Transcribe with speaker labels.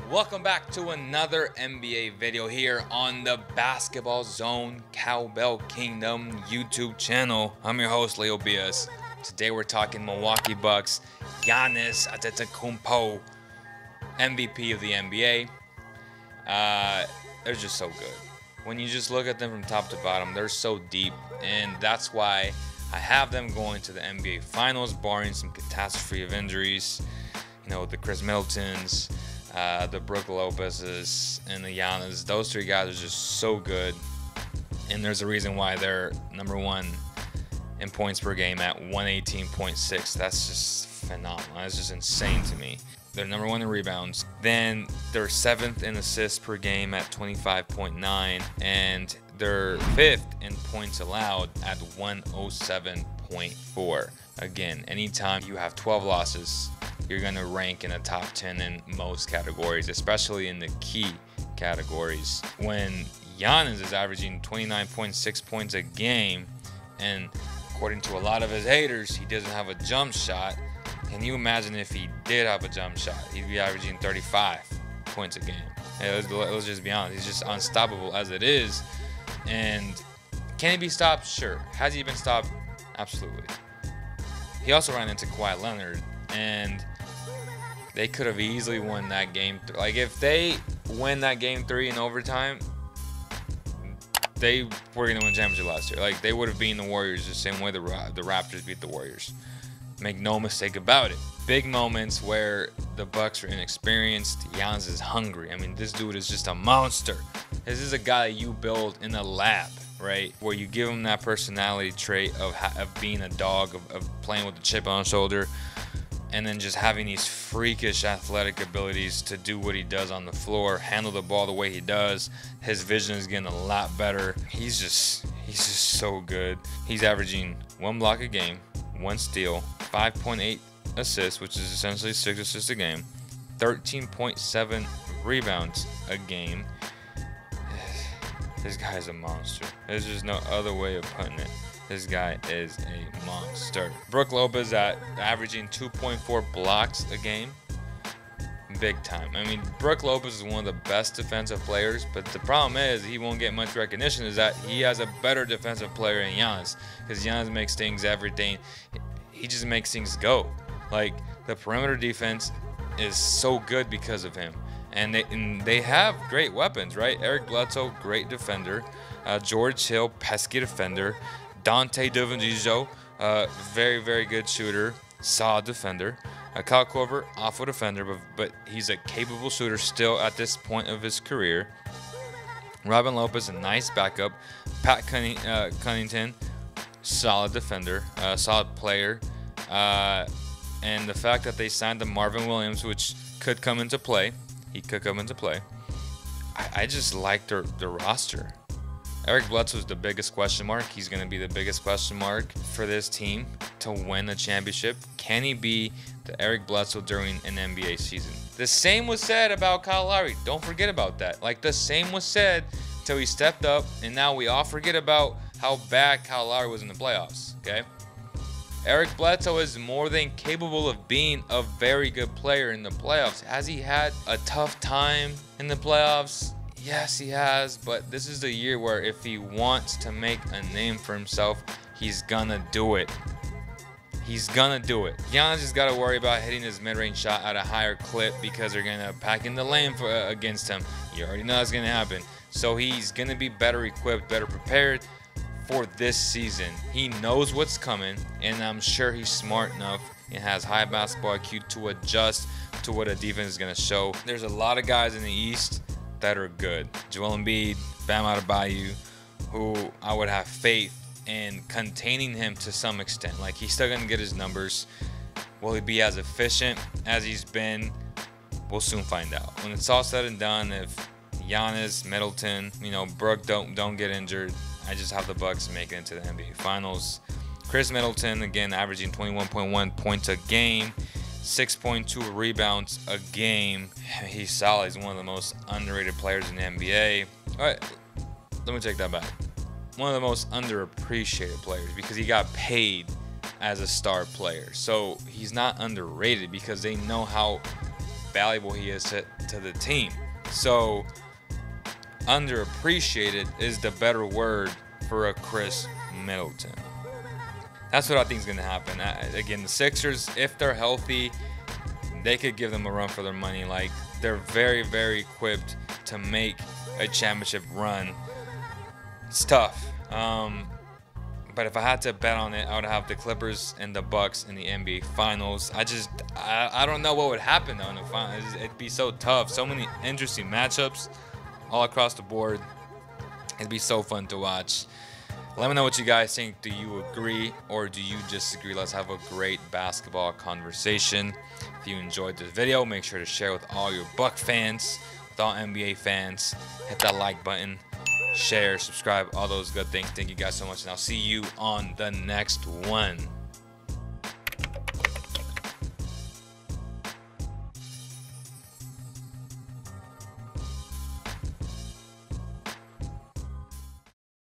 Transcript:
Speaker 1: Welcome back to another NBA video here on the Basketball Zone Cowbell Kingdom YouTube channel. I'm your host, Leo Bias. Today we're talking Milwaukee Bucks, Giannis Antetokounmpo, MVP of the NBA. They're just so good. When you just look at them from top to bottom, they're so deep, and that's why I have them going to the NBA Finals, barring some catastrophe of injuries. You know, the Chris Middletons, the Brook Lopez's, and the Giannis. Those three guys are just so good, and there's a reason why they're number one in points per game at 118.6. That's just phenomenal. That's just insane to me. They're number one in rebounds. Then they're seventh in assists per game at 25.9, and they're fifth in points allowed at 107.4. Again, anytime you have 12 losses, you're going to rank in the top 10 in most categories, especially in the key categories. When Giannis is averaging 29.6 points a game, and according to a lot of his haters, he doesn't have a jump shot. Can you imagine if he did have a jump shot? He'd be averaging 35 points a game. Hey, let's just be honest. He's just unstoppable as it is. And can he be stopped? Sure. Has he been stopped? Absolutely. He also ran into Kawhi Leonard, and they could have easily won that game. Like, if they win that game 3 in overtime, they were going to win championship last year. Like, they would have beaten the Warriors the same way the Raptors beat the Warriors. Make no mistake about it. Big moments where the Bucks are inexperienced. Giannis is hungry. I mean, this dude is just a monster. This is a guy you build in a lab, right? Where you give him that personality trait of being a dog, of playing with a chip on his shoulder, and then just having these freakish athletic abilities to do what he does on the floor, handle the ball the way he does. His vision is getting a lot better. He's just so good. He's averaging 1 block a game, 1 steal, 5.8 assists, which is essentially 6 assists a game, 13.7 rebounds a game. This guy's a monster. There's just no other way of putting it. This guy is a monster. Brook Lopez at averaging 2.4 blocks a game. Big time. I mean, Brook Lopez is one of the best defensive players, but the problem is he won't get much recognition, is that he has a better defensive player than Giannis, because Giannis makes things, everything. He just makes things go. Like, the perimeter defense is so good because of him. And they have great weapons, right? Eric Bledsoe, great defender. George Hill, pesky defender. Dante DiVincenzo, very, very good shooter. Solid defender. Kyle Korver, awful defender, but he's a capable shooter still at this point of his career. Robin Lopez, a nice backup. Pat Connaughton, solid defender, solid player. And the fact that they signed the Marvin Williams, which could come into play. He could come into play. I just like the roster. Eric Bledsoe is the biggest question mark. He's going to be the biggest question mark for this team to win a championship. Can he be the Eric Bledsoe during an NBA season? The same was said about Kyle Lowry. Don't forget about that. Like, the same was said until he stepped up, and now we all forget about how bad Kyle Lowry was in the playoffs, okay? Eric Bledsoe is more than capable of being a very good player in the playoffs. Has he had a tough time in the playoffs? Yes, he has, but this is the year where if he wants to make a name for himself, he's gonna do it. He's gonna do it. Giannis just gotta worry about hitting his mid-range shot at a higher clip, because they're gonna pack in the lane against him. You already know that's gonna happen. So he's gonna be better equipped, better prepared for this season. He knows what's coming, and I'm sure he's smart enough and has high basketball IQ to adjust to what a defense is gonna show. There's a lot of guys in the East that are good. Joel Embiid, Bam Adebayo, who I would have faith in containing him to some extent. Like, he's still gonna get his numbers. Will he be as efficient as he's been? We'll soon find out. When it's all said and done, if Giannis, Middleton, Brook don't get injured, I just have the Bucks making it to the NBA Finals. Chris Middleton, again, averaging 21.1 points a game, 6.2 rebounds a game. He's solid. He's one of the most underrated players in the NBA. All right, let me take that back. One of the most underappreciated players, because he got paid as a star player. So he's not underrated because they know how valuable he is to the team. So underappreciated is the better word for a Chris Middleton. That's what I think is going to happen. Again, the Sixers, if they're healthy, they could give them a run for their money. Like, they're very, very equipped to make a championship run. It's tough. But if I had to bet on it, I would have the Clippers and the Bucks in the NBA Finals. I don't know what would happen though in the finals. It'd be so tough. So many interesting matchups all across the board. It'd be so fun to watch. Let me know what you guys think. Do you agree or do you disagree? Let's have a great basketball conversation. If you enjoyed this video, make sure to share with all your Buck fans, with all NBA fans. Hit that like button, share, subscribe, all those good things. Thank you guys so much, and I'll see you on the next one.